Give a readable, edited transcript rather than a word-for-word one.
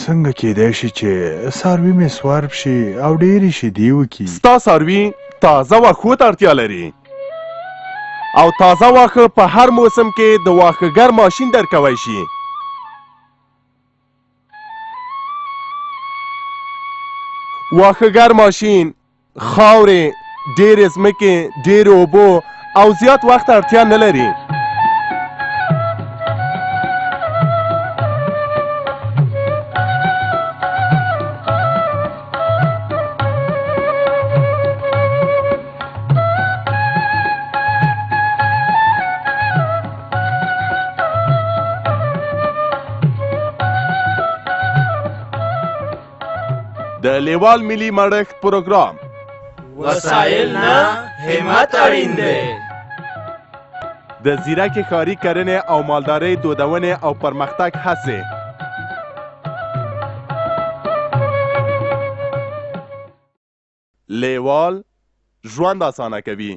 څنګه کېدای شي چې څاروي مې سوارب شي او ډېرې شیدې وکړي؟ ستا څاروي تازه واښو ته اړتیا لري او تازه واښه په هر موسم کې د واښهګر ماشین درکوی شي. واښهګر ماشین خاورې، ډېرې ځمکې، ډېرې اوبو او زیات وخت اړتیا نه لري. د لیوال ملي مړښت پروګرام وسایل نه همت اړین دی. د زیرکې ښاري کرنې او مالدارۍ دودونې او پرمختګ هڅې. لیوال ژوند اسانه کوي.